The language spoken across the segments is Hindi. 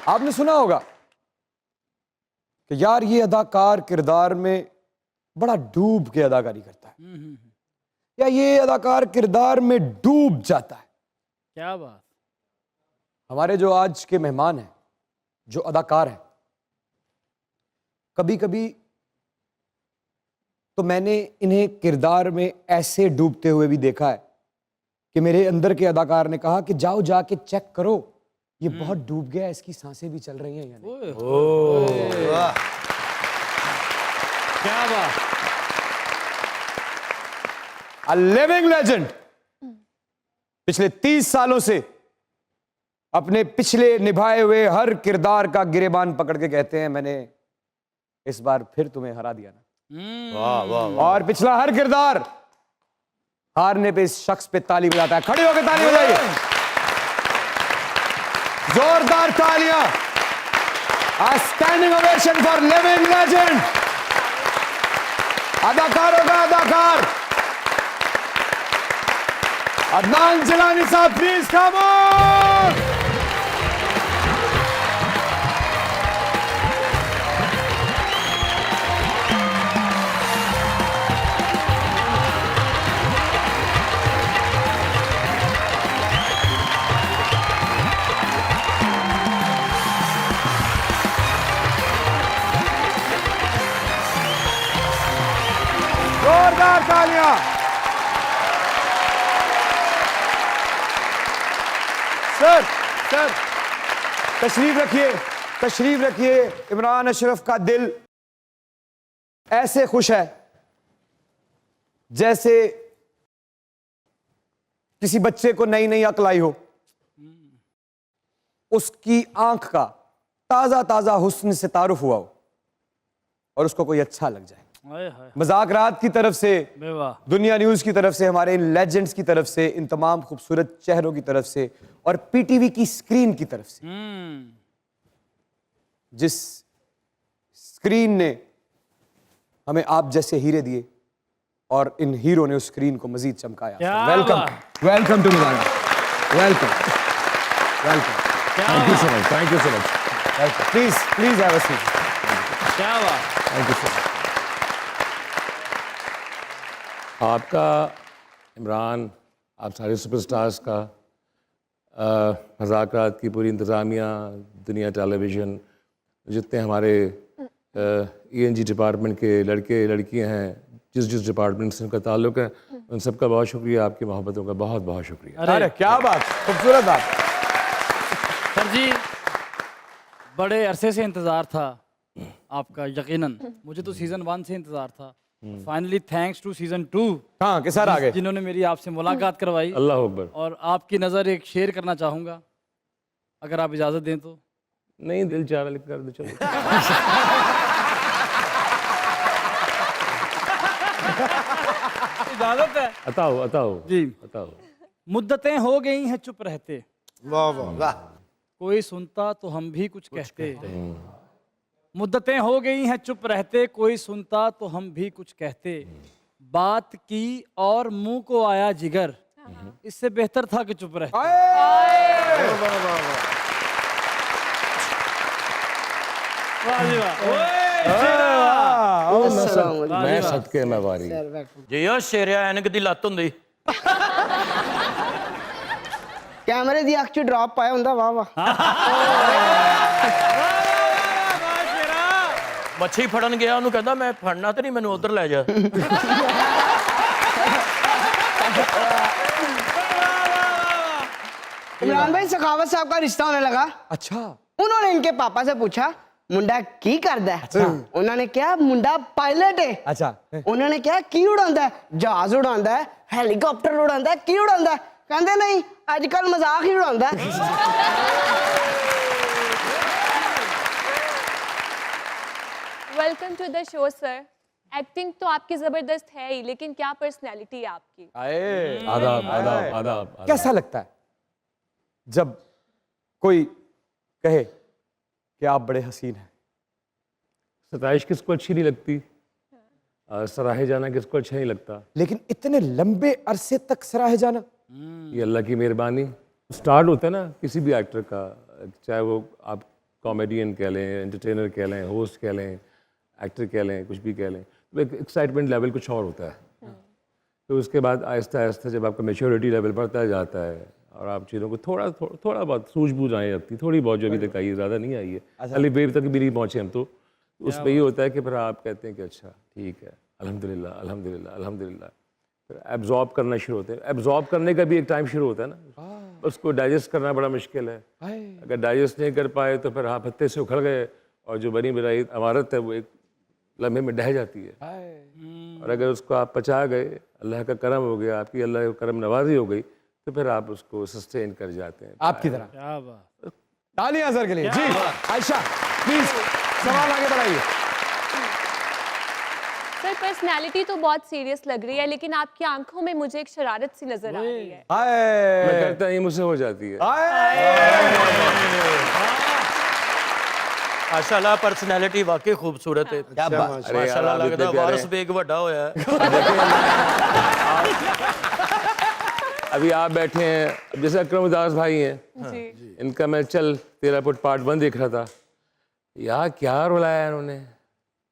आपने सुना होगा कि यार ये अदाकार किरदार में बड़ा डूब के अदाकारी करता है, या ये अदाकार किरदार में डूब जाता है। क्या बात। हमारे जो आज के मेहमान हैं, जो अदाकार हैं, कभी कभी तो मैंने इन्हें किरदार में ऐसे डूबते हुए भी देखा है कि मेरे अंदर के अदाकार ने कहा कि जाओ जाके चेक करो, ये बहुत डूब गया, इसकी सांसें भी चल रही हैं या नहीं। क्या बात। अ लिविंग लेजेंड पिछले 30 सालों से अपने पिछले निभाए हुए हर किरदार का गिरेबान पकड़ के कहते हैं, मैंने इस बार फिर तुम्हें हरा दिया ना। वाह वाह वाह। और पिछला हर किरदार हारने पे इस शख्स पे ताली बजाता है। खड़े होकर ताली बजाइए, जोरदार तालियां। A standing ovation for living legend, अदाकारों का अदाकार अदनान जिलानी साहब, प्लीज कम ऑन। जोरदार तालियां। सर सर तशरीफ रखिए, तशरीफ रखिए। इमरान अशरफ का दिल ऐसे खुश है जैसे किसी बच्चे को नई नई अक्ल आई हो, उसकी आंख का ताजा ताजा हुस्न से तारुफ हुआ हो और उसको कोई अच्छा लग जाए। मजाक रात की तरफ से, दुनिया न्यूज की तरफ से, हमारे इन लेजेंड्स की तरफ से, इन तमाम खूबसूरत चेहरों की तरफ से और पीटीवी की स्क्रीन की तरफ से, जिस स्क्रीन ने हमें आप जैसे हीरे दिए और इन हीरो ने उस स्क्रीन को मजीद चमकाया। Welcome, welcome to Milan, welcome, welcome. Thank you so much, thank you so much. Please please have a seat. क्या बात। Thank you so much. आपका, इमरान, आप सारे सुपरस्टार्स का, मज़ाक़रात की पूरी इंतज़ामिया, दुनिया टेलीविज़न, जितने हमारे ENG डिपार्टमेंट के लड़के लड़कियां हैं, जिस जिस डिपार्टमेंट से उनका ताल्लुक़ है, उन सब का बहुत शुक्रिया, आपकी मोहब्बतों का बहुत बहुत शुक्रिया। अरे क्या बात, खूबसूरत बात। सर जी, बड़े अरसे से इंतज़ार था आपका, यकीनन मुझे तो सीज़न 1 से इंतज़ार था। फाइनली थैंक्स टू सीज़न 2, हाँ के सर आ गए, जिन्होंने मेरी आपसे मुलाकात करवाई। अल्लाह अकबर। और आपकी नज़र एक शेयर करना चाहूँगा, अगर आप इजाज़त दें तो। नहीं, दिल चाह रहा कर दो, चलो। इजाज़त है? अताओ अताओ जी। अताओ। मुद्दतें हो गई हैं चुप रहते, वाह वाह वाह। कोई सुनता तो हम भी कुछ कहते। मुद्दतें हो गई हैं चुप रहते, कोई सुनता तो हम भी कुछ कहते। बात की और मुंह को आया जिगर, इससे बेहतर था कि चुप रहते। मैं सदके में वारी। ਜੇ ਉਹ ਸ਼ੇਰਿਆ ਐਨਕ ਦੀ ਲੱਤ ਹੁੰਦੀ कैमरे दी अख च ड्रॉप पाया हुंदा। वाह वाह। ਮੱਛੀ ਫੜਨ ਗਿਆ, ਉਹਨੂੰ ਕਹਿੰਦਾ ਮੈਂ ਫੜਨਾ ਤੇ ਨਹੀਂ, ਮੈਨੂੰ ਉਧਰ ਲੈ ਜਾ। इमरान भाई, सखावत साहब का रिश्ता होने लगा। अच्छा। उन्होंने इनके पापा से पूछा मुंडा की करदा है? उन्होंने कहा मुंडा पायलट है। अच्छा। उन्होंने कहा की उड़ांदा है? जहाज उड़ांदा है, हेलीकॉप्टर उड़ांदा है, की उड़ांदा है? कहंदे नहीं, आजकल मजाक ही उड़ांदा है। Welcome to the show sir. Acting तो आपकी जबरदस्त है ही, लेकिन क्या पर्सनैलिटी है आपकी। आदाब आदाब आदाब। कैसा लगता है जब कोई कहे कि आप बड़े हसीन हैं? सताइश किसको अच्छी नहीं लगती, सराहे जाना किसको अच्छा नहीं लगता, लेकिन इतने लंबे अरसे तक सराहे जाना, ये अल्लाह की मेहरबानी। स्टार्ट होता है ना किसी भी एक्टर का, चाहे वो आप कॉमेडियन कह लें, एंटरटेनर कह लें, होस्ट कह लें, एक्टर कह लें, कुछ भी कह लें, तो एक एक्साइटमेंट लेवल कुछ और होता है। तो उसके बाद आहिस्ता आहिस्ता जब आपका मेच्योरिटी लेवल बढ़ता जाता है और आप चीज़ों को थोड़ा बहुत सूझबूझ आए अपनी, थोड़ी बहुत जो अभी तक आई है, ज़्यादा नहीं आई है, अली वेव तक भी नहीं पहुँचे हम, तो उसमें ये होता है कि फिर आप कहते हैं कि अच्छा ठीक है, अल्हम्दुलिल्लाह अल्हम्दुलिल्लाह अल्हम्दुलिल्लाह, फिर एब्जॉर्ब करना शुरू होते हैं। एब्जॉर्ब करने का भी एक टाइम शुरू होता है ना, उसको डाइजेस्ट करना बड़ा मुश्किल है। अगर डाइजेस्ट नहीं कर पाए तो फिर आप हत्ते से उखड़ गए और जो बनी बनाई इमारत है वो एक लम्हे में ढह जाती है। और अगर उसको आप पचा गए, अल्लाह का करम हो गया, आपकी अल्लाह का करम नवाजी हो गई, तो फिर आप उसको सस्टेन कर जाते हैं। आपकी तरह। क्या बात। तालियां सर के लिए। जी आयशा प्लीज सवाल आगे बढ़ाइए। सर पर्सनैलिटी तो बहुत सीरियस लग रही है, लेकिन आपकी आंखों में मुझे एक शरारत सी नजर आ रही है। मैं हाय करता ही मुझसे हो जाती है। माशाल्लाह पर्सनैलिटी वाकई खूबसूरत है। क्या बात। अरे यार, माशाल्लाह आप लगदा इतने प्यारे वारिस हैं। बेग वड्डा होया है। अभी आप बैठे हैं, अब जैसे अकरम उदास भाई हैं, जी। इनका मैं चल 13 फुट पार्ट 1 देख रहा था यार, क्या रुलाया इन्होंने,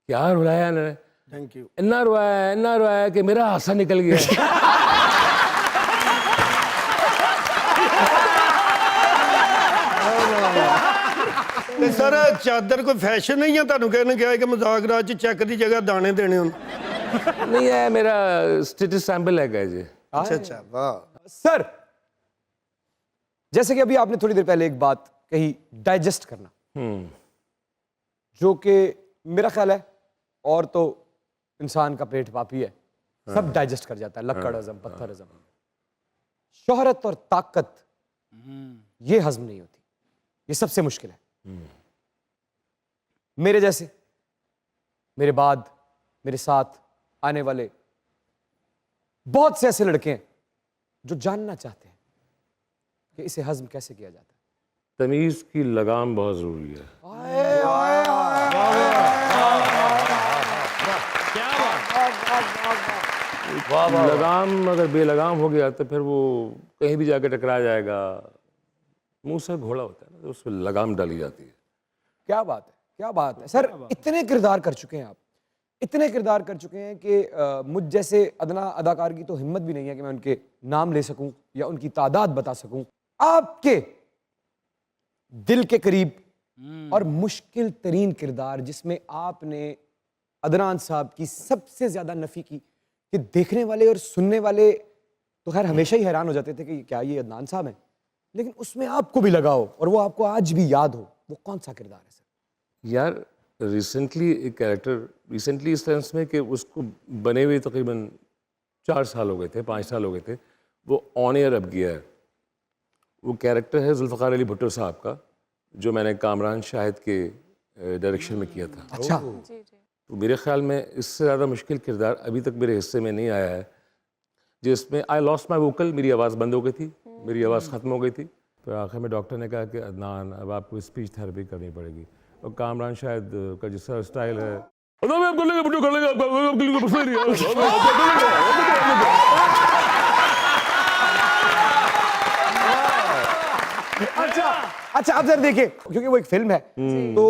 क्या रुलाया इन्होंने, थैंक यू। इतना रुलाया कि मेरा हासा निकल गया। ਤੇ ਸਰ ਚਾਦਰ ਕੋਈ ਫੈਸ਼ਨ ਨਹੀਂ ਆ ਤੁਹਾਨੂੰ ਕਹਿਣ ਗਿਆ ਕਿ ਮਜ਼ਾਕ ਰਾਜ ਚ ਚੈੱਕ ਦੀ ਜਗ੍ਹਾ ਦਾਣੇ ਦੇਣੇ ਹੁਣ नहीं है, मेरा स्टेटस सैंपल है गए जी। ਅੱਛਾ ਅੱਛਾ ਵਾਹ सर जैसे कि अभी आपने थोड़ी देर पहले एक बात कही, डाइजेस्ट करना, जो कि मेरा ख्याल है और तो इंसान का पेट पापी है, सब डाइजेस्ट कर जाता है, लक्कड़ हजम, पत्थर हजम। शोहरत और ताकत ये हजम नहीं होती, ये सबसे मुश्किल है। मेरे जैसे, मेरे बाद, मेरे साथ आने वाले बहुत से ऐसे लड़के हैं जो जानना चाहते हैं कि इसे हजम कैसे किया जाता है। तमीज़ की लगाम बहुत ज़रूरी है। लगाम अगर बेलगाम हो गया तो फिर वो कहीं भी जाकर टकरा जाएगा। मुंह से घोड़ा होता है ना, तो उसमें लगाम डाली जाती है। क्या बात है, क्या बात है सर। इतने किरदार कर चुके हैं आप, इतने किरदार कर चुके हैं कि मुझ जैसे अदना अदाकार की तो हिम्मत भी नहीं है कि मैं उनके नाम ले सकूं या उनकी तादाद बता सकूं। आपके दिल के करीब और मुश्किल तरीन किरदार जिसमें आपने अदनान साहब की सबसे ज्यादा नफी की कि देखने वाले और सुनने वाले तो खैर हमेशा ही हैरान हो जाते थे कि क्या ये अदनान साहब हैं, लेकिन उसमें आपको भी लगा हो और वो आपको आज भी याद हो, वो कौन सा किरदार है सर? यार रिसेंटली एक कैरेक्टर, रिसेंटली इस सेंस में कि उसको बने हुए तकरीबन 4 साल हो गए थे, 5 साल हो गए थे, वो ऑन एयर अब गया है। वो कैरेक्टर है जुल्फ़िकार अली भुट्टो साहब का, जो मैंने कामरान शाहिद के डायरेक्शन में किया था। अच्छा, जी जी। तो मेरे ख्याल में इससे ज़्यादा मुश्किल किरदार अभी तक मेरे हिस्से में नहीं आया है, जिसमें आई लॉस्ट माई वोकल, मेरी आवाज़ बंद हो गई थी, मेरी आवाज़ ख़त्म हो गई थी। तो आखिर में डॉक्टर ने कहा कि अदनान अब आपको स्पीच थेरेपी करनी पड़ेगी। और कामरान शायद का जिस स्टाइल है, अच्छा अच्छा। अब सर देखिए, क्योंकि वो एक फिल्म है तो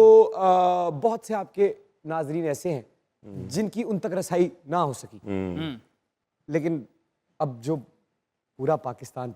बहुत से आपके नाजरीन ऐसे हैं जिनकी उन तक रसाई ना हो सकी, लेकिन अब जो पूरा पाकिस्तान